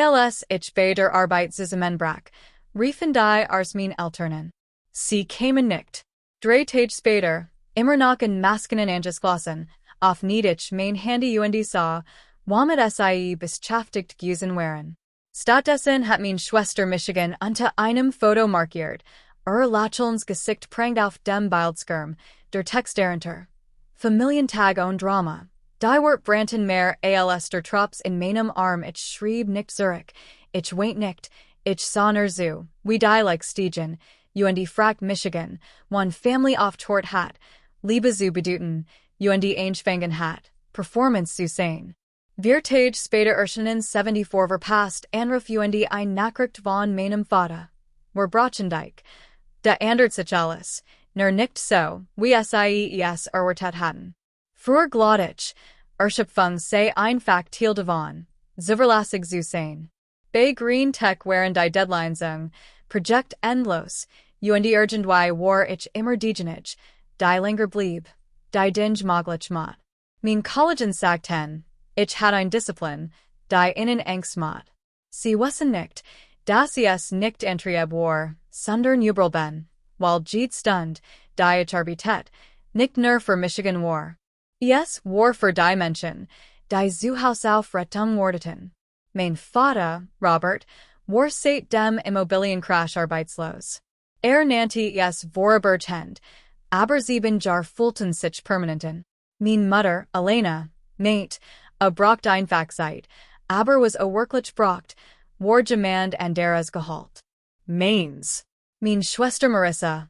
als ich bei der Arbeit zusammenbrach, riefen die meine Eltern. Sie kamen nicht. 3 Tage später, immer noch in Maskinen Angesglassen, auf nicht ich mein Handy und sah, womit sie beschäftigt gewesen waren. Stattdessen hat meine Schwester Michigan unter einem Foto markiert, Lächelns Gesicht prangt auf dem Bildschirm, der Text darunter. Familientag und Drama. Die Wort Branton mehr als der Trops in meinem Arm ich schrieb nicht zurück, ich weint nicht, ich sah nur zu, wie die like Stegen, und fragt Michigan, wann Family oft Tort hat, Liebe zu bedeuten, und eingefangen hat, Performance zu sein. 4 Tage später erschienen 74 verpasst Anruf und ein Nachricht von meinem Vater. Wir Brachendijk. Da ändert sich alles, nur nicht so, wie es erwartet hatten. Früher glaub ich, Erschöpfung sei einfach Teil davon, zuverlässig zu sein. Bei Green Tech waren die Deadlines Projekt endlos, und irgendwie war ich immer diejenige, die länger blieb, die Dinge möglich macht. Mein Kollegen sagten, ich hatte ein Disziplin, die ihnen Angst macht. Sie wissen nicht, dass es nicht Antrieb war, sondern überall bin, weil jede Stunde, die ich arbeitet, nicht nur für Michigan war. Es war für die Menschen, die zu Hause aufrettung warteten. Mein Vater, Robert, war seit dem Immobiliencrash arbeitslos. Nannte es vorübergehend, aber 7 Jahre fühlten sich permanenten. Mein Mutter, Elena, meint, braucht einfach Zeit, aber was wirklich braucht, war Demand anderes Gehalt. Meins. Mein Schwester Marissa,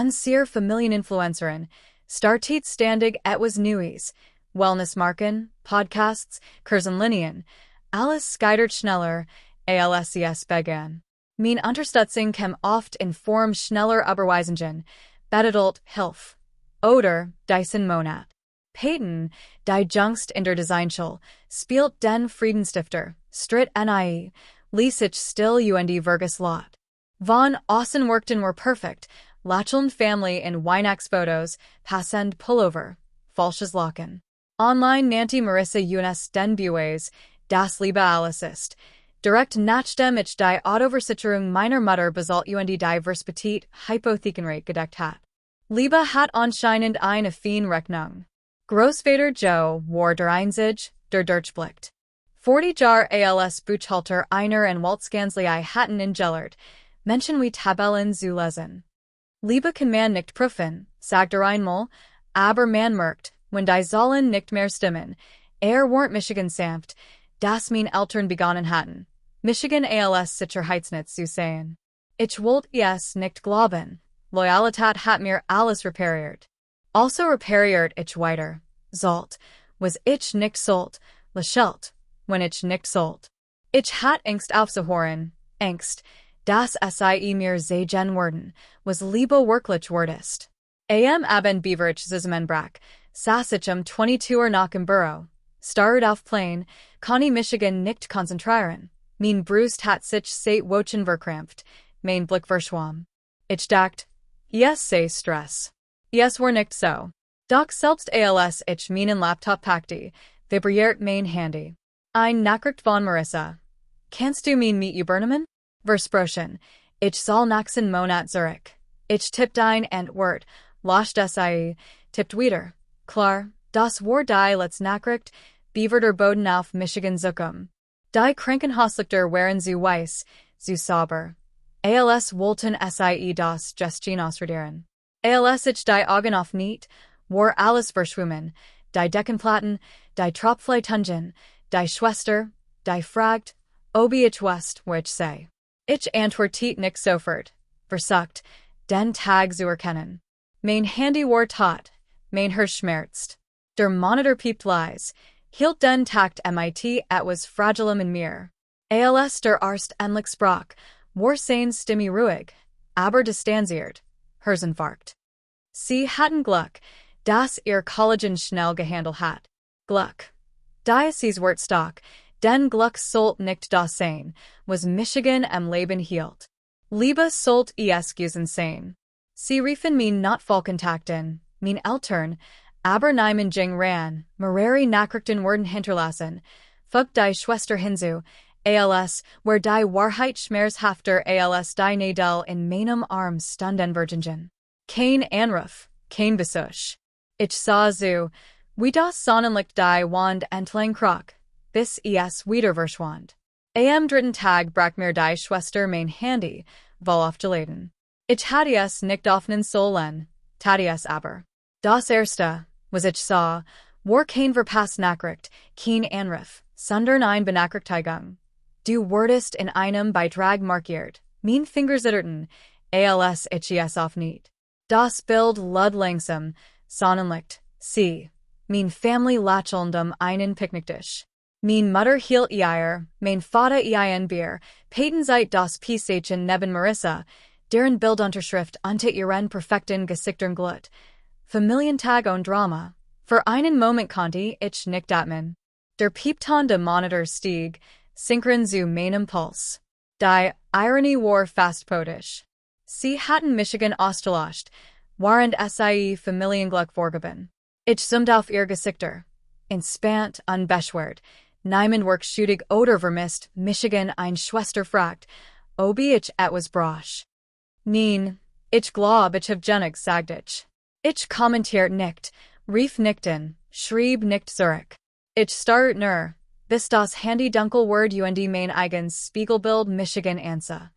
sehr Familieninfluencerin, startet ständig etwas Neues, Wellnessmarken, Podcasts, Kursenlinien, alles scheitert schneller, als es begann. Mein Unterstützung kam oft in Form schneller Überweisungen, betitelt Hilfe. Oder, diesen Monat. Peyton, die Jungst in der Designschule, spielt den Friedenstifter, Stritt nie, ließ sich still und Vergus lot. Von Außen workten were perfect, Lächeln Family in Weihnachtsfotos, passend Pullover, falsches Lachen. Online nannte Marissa Eunice den Bues, das Liebe alles ist. Direkt nach dem ich die Autoversicherung meiner Mutter bezahlt und die Verspetit Hypothekenrate gedeckt hat. Liebe hat anscheinend eine Rechnung. Großvater Joe war der Einzige, der durchblickt. 40 Jahre als Buchhalter einer in Waldskanslei hatten ingellert, Menschen wie Tabellen zu lesen. Liebe kann man nicht prüfen, sagt einmal, aber man merkt, wenn die Zahlen nicht mehr stimmen, warnt Michigan sanft, dass meine Eltern begonnen hatten, Michigan als Sicherheitsnetz zu sehen. Ich wollte es nicht glauben, Loyalität hat mir alles repariert. Also repariert ich weiter, sollt, was ich nicht sollt, lächelt, wenn ich nicht sollt. Ich hat Angst aufzuhören, Angst, dass sie mir sagen werden, was Liebe wirklich wert ist. Am Abend beverich zusammenbrach, saß ich 22 Uhr nach im Büro, starrt auf Plain, Connie Michigan nicht konzentrieren, mein Brust hat sich seit Wochen verkrampft, mein Blick verschwamm. Ich dacht, es sei Stress. Es war nicht so. Doch selbst als ich meinen Laptop packte, vibriert mein Handy. Ein Nachricht von Marissa. Kannst du mein mit übernehmen? Versprochen. Ich soll nächsten Monat zurück. Ich tippt ein Antwort, lasst sie, tippt wieder. Klar, das war die letzte Nachricht, beaver Boden auf Michigan Zukunft. Die Krankenhauslichter waren zu weiß, zu sauber. Als wollten sie das Gestehen ausradieren. Als ich die Augen auf nicht, war alles verschwommen, die Deckenplatten, die Tropfleitungen, die Schwester, die fragt, ob ich wusste, wo ich sei. Ich antwortet nicht sofort, versucht, den Tag zu erkennen. Mein Handy war taut, mein Herz schmerzt. Der Monitor piept leise, hielt den Takt mit etwas Fragilem in mir. Als der Arzt endlich sprach, war seine Stimme ruhig, aber distanziert, Herzinfarkt. Sie hatten Glück, dass ihr Kollegen schnell gehandelt hat. Glück. Diocese wort stock, den Glück sollt nicht das sein, was Michigan am Leben hielt. Liebe sollt es gewesen sein. Sie riefen mich not Volkontakten, mein Eltern, aber niemand ging ran, mehrere Nachrichten wurden hinterlassen, fugt die Schwester hinzu, als, where die Wahrheit schmerzhafter als die Nadel in meinem Arm stunden Virgingen. Kein Anruf, kein Besuch. Ich sah zu, wie das Sonnenlicht die Wand entlang kroch, bis es wieder verschwand. Am dritten Tag brach mir die Schwester mein Handy, voll aufgeladen. Ich hatte es nicht offenen sollen, tat es aber. Das erste, was ich sah, war kein verpasst Nachricht, kein Anruf, sondern ein Benachrichtigung. Du wurdest in einem Beitrag markiert, mein Finger zitterten, als ich es aufnied. Das Bild lud langsam, Sonnenlicht, sie, mein Family lächelnd einen Picknicktisch. Mein Mutter hielt ihr, mein Vater ein Bier, Paten seit das Pisächen neben Marissa, deren Bildunterschrift unter ihren perfekten Gesichtern glut. Familientag und Drama. Für einen Moment konnte ich nicht atmen. Der Piepton de Monitor stieg, synchron zu meinem Puls. Die Ironie war fast poetisch. Sie hatten Michigan ausgelacht, während sie Familienglück vorgaben. Ich zoomte auf ihr Gesichter. Entspannt, unbeschwert. Niemand workschuldig oder vermisst, Michigan ein Schwester fragt, ob ich etwas brauch. Nein, ich glaub ich hab genug sagt ich. Ich kommentiert nicht, rief nicht an, schrieb nicht zurück. Ich starrt nur, bis das Handy dunkel word und mein eigenes Spiegelbild Michigan ansa.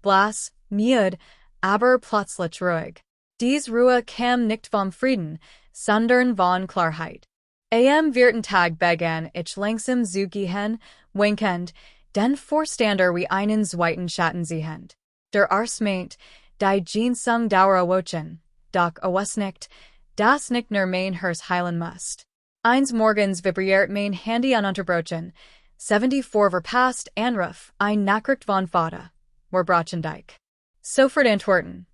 Blass, müde, aber plötzlich ruhig. Dies Ruhe kam nicht vom Frieden, sondern von Klarheit. Am vierten Tag begann ich langsam zu gehen, winkend, den Vorstander wie einen zweiten Schatten sehend. Der Arzt meint, die Jeansung dauer wochen, doch es nicht, das nicht nur mein Herz heilen must. Eins morgens vibriert mein Handy ununterbrochen, 74 verpasst Anruf, ein Nachricht von Vater, war Brachendijk. Sofort antworten.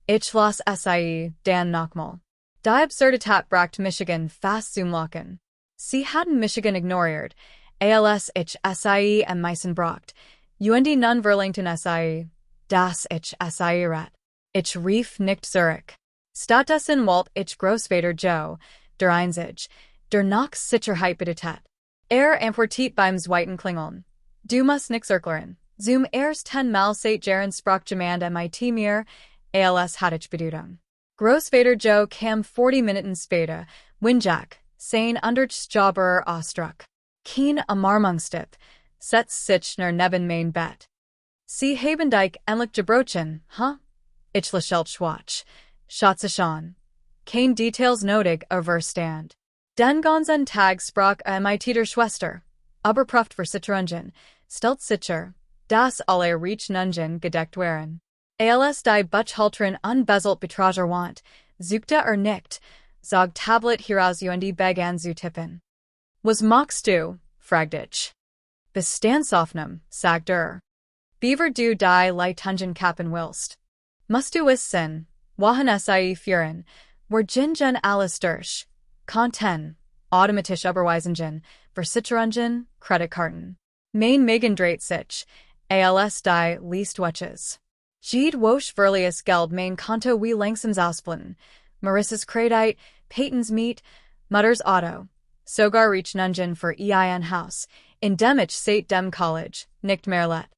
Ich las sie, dan nochmal. Die Absurdität bracht Michigan fast zum Lachen. Sie hatten Michigan ignoriert, als ich sie am meisten bracht, und nun verlangten sie, dass ich sie rat. Ich rief nicht zurück. Stattdessen wollte ich Großvater Joe, der Einzige, der nach Sicherheit bittet. Antwortet beim zweiten Klingeln. Du musst nicht zirkeln. Zum ersten Mal seit Jahren Sprachgemand mit mir, als hatte ich Bedeutung. Großvater Joe kam 40 Minuten später, Winjack, sein Unterjobber Ausdruck. Kein Ermarmungstipp, setzt sich nur neben mein Bett. Sie haben dich endlich gebrochen, huh? Ich lächelte schwach. Schaut sich an. Kein Details notig overstand. Den ganzen Tag sprach mit der Schwester, aber Praft für Citroën, stellt sicher, dass alle Rechnungen gedeckt waren. Als die Buchhalterin unbeselt Betrager want, suchte nicht, zog Tablet heraus und begann zu tippen. Was machst du? fragte ich. Bestandsaufnahme, sagt Beaver du die Leitungen kappen willst. Musst du wissen, wohin sie führen, wo Jingen alles durch, Konten, automatisch Überweisungen, Versicherungen, Kreditkarten. Mein Megan dreht sich, als die Leastwatches. Jede Woche verlies Geld mein Konto wie langsams ausblenden. Marissa's Kredit, Peyton's Meat, Mutter's Auto. Sogar Rechnungen für ein Haus, in dem ich seit dem College, nicht mehr let.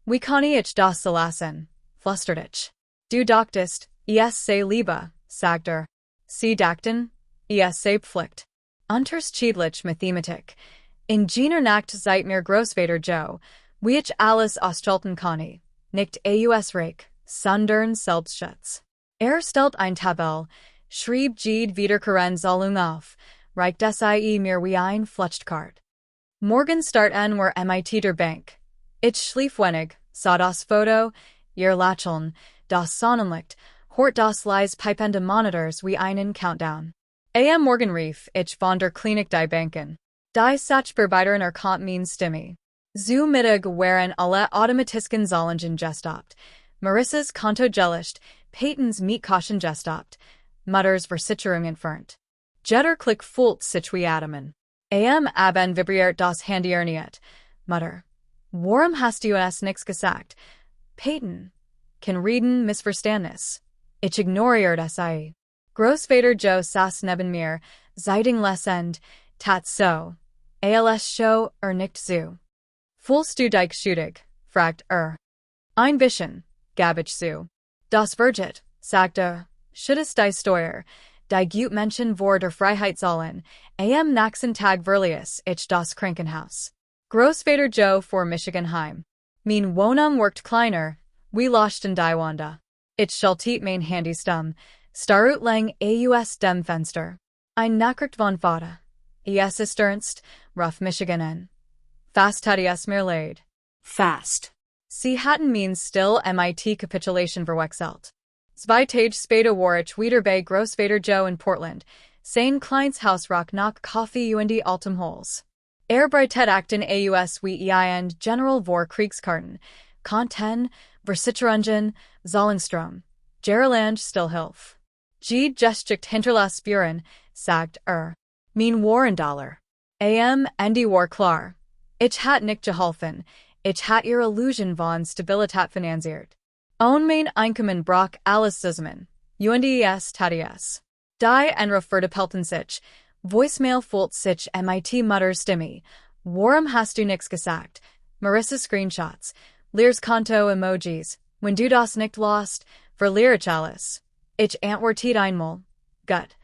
Wie kann ich das lassen? Flüstert ich. Du dachtest, es sei Liebe, sagt Sie dachten, es sei Pflicht. Unterschiedlich Mathematik. In jener Nacht seit mir Großvater Joe, wie ich alles ausschalten kann, nicht ausreich, sondern Selbstschutz. Stellt ein Tabell, schrieb jede Wiederkehrenszahlung auf, reicht sie mir wie ein Flutschkart. Morgen start an war mit der Bank. Ich schlief wenig, sah das Foto, ihr Lächeln, das Sonnenlicht, hort das leise pipende Monitors wie einen Countdown. Am Morgen rief ich von der Klinik die Banken. Die Sachbearbeiterin kommt min Stimme. Zu Mittag waren alle automatischen Zahlungen gestoppt. Marissa's Konto gelöscht, Peyton's Mietkosten gestoppt, Mutter's Versicherung entfernt. Jeder Klick fühlt sich wie Atomen. Am Abend vibriert das Handy erneut. Mutter. Warum hast du es nix gesagt? Peyton. Kann reden Missverständnis. Ich ignoriert sie. Großvater Joe saß neben mir, zeiting lässend, tat so. Als show nicht zu. Fulst du dich schuldig, fragt ein bisschen, Gabbage zu. Das Verget, sagte, schüttest die Steuer, die gut Menschen vor der Freiheit sollen, am nächsten Tag verlies ich das Krankenhaus. Großvater Joe vor Michigan heim. Mein Wohnung worked kleiner, wie lochten die Wanda. Ich schultet mein Handy stumm, starut lang aus dem Fenster. Ein Nachricht von Vater. Es ist ernst, rough Michiganen. Fast hat es mir leid. Fast. Sie hatten means still MIT capitulation verwechselt. Zwei Tage später war ich wieder bei Großvater Joe in Portland, sein kleines Hausrock nach Coffee und Altem Holes. Arbeitet acten aus wie ein General vor Kriegskarten, Konten, Versicherungen, Zollingstrom, Gerland Stillhilf. G Gesticht hinterlass Buren, sagt Mein war in Dollar. Die war klar. Ich hat nicht geholfen, ich hat ihre Illusion von Stabilität finanziert. Mein Einkommen brach alles zusammen, und tat es. Die Vertepelten sich, Voicemail fühlt sich MIT Mutter Stimme, warum hast du nix gesagt, Marissa Screenshots, Lears Konto Emojis, wenn du das nicht lost, verliere ich alles. Ich antwortet einmal, gut.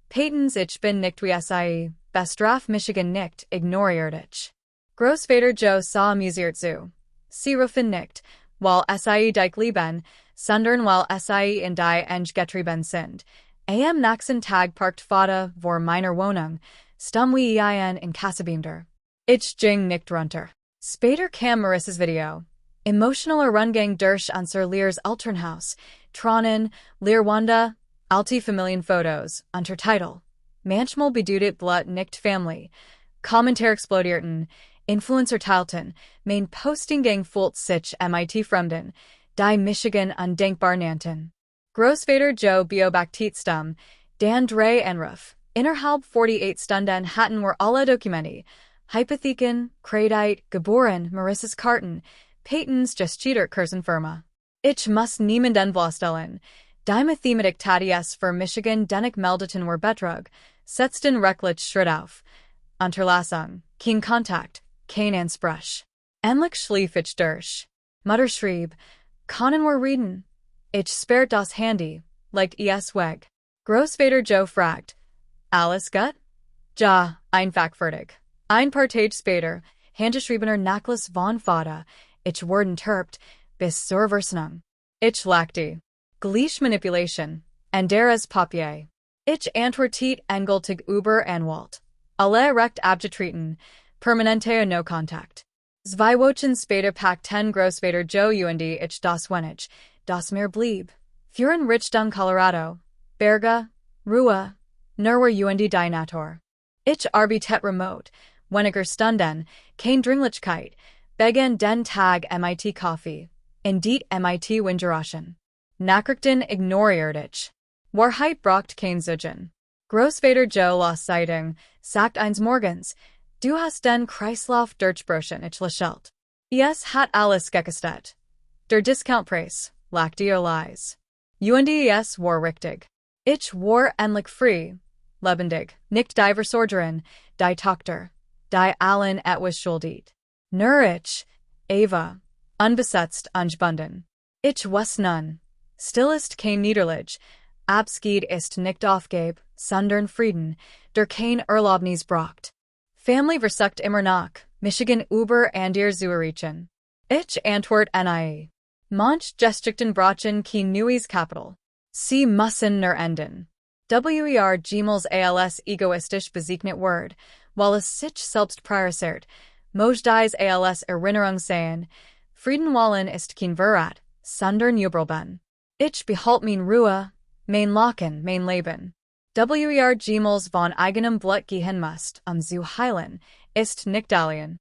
Patens ich bin nicht wie sie, bestraf Michigan nicht, ignoriert ich. Großvater Joe sah amüsiert zu. Sie rufen nicht, weil sie dich lieben, sondern weil sie in die Eng getrieben sind. Am nächsten Tag parkt Vater vor meiner Wohnung, stumm wie in Kassabinder. Ich ging nicht runter. Später kam Marissa's Video. Emotionaler Rundgang durch unser Lears Elternhaus, Tronnen, Leerwanda, alte Familienfotos, Untertitel. Manchmal bedeutet Blut nicht Family. Kommentar explodierten, Influencer teilten, mein Postinggang fühlt sich MIT Fremden, die Michigan undenkbar nannten. Großvater Joe beobachtet stumm, Dan Drei Anruf. Innerhalb 48 Stunden hatten wir alle Dokumenti, Hypotheken, Kredit, geboren, Marissa's Karten, Patens Gestieter Kursenfirma. Ich muss niemanden bloßstellen. Die Mathematik Tadies für Michigan denik meldeten war Betrug, setzten rechtlich Schritt auf. Unterlassung, kein Kontakt, kein Ansprech. Endlich schlief ich durch. Mutter schrieb, können wir reden? Ich sperrt das Handy, legt es weg. Großvater Joe fragt, alles gut? Ja, einfach fertig. Ein paar Tage später, handgeschriebener Nachlass von Vater, ich wurden terpt, bis zur Versenung. Ich lachte. Gleich Manipulation, anderes Papier. Ich antwortet endgültig über Anwalt. Alle recht abgetreten, permanente no Kontakt. Zwei Wochen später packten Großvater Joe und ich das wenig, das mir blieb. Fuhren Richtung Colorado, Berge, Ruhe, nur und die Natur. Ich arbeitet remote, weniger Stunden, kein Dringlichkeit, begen den Tag MIT Coffee, indeed MIT Windgeraschen. Nachrichten ignoriert ich. Wahrheit braucht kein Zeugen. Großvater Joe las Zeitung, sagt eins morgens, du hast den Kreislauf durchbrochen, ich lächelt. Es hat alles gekostet. Der Discountpreis, lachte ihr leis. Und es war richtig. Ich war endlich frei, lebendig, nicht die Versorgerin, die Tochter, die allen etwas schuldet. Nur ich, Eva, unbesetzt angebunden. Ich weiß nun. Still ist kein Niederlage, Abschied ist nicht Aufgabe, sondern Frieden, der kein Erlaubnis braucht. Family versucht immer noch, Michigan über und ihr zu erreichen. Ich antwort nie. Manch Gestichten brauchen kein neues Kapital. Sie müssen nur enden. Gemals als egoistisch bezeichnet Word, weil es sich selbst priorisiert, mocht dies als Erinnerung sehen, Frieden wollen ist kein Verrat, sondern Übelben. Ich behalt mein Ruhe, mein Lachen, mein Leben. Gemals von eigenem Blut gehen muss, zu heilen, ist nicht alien.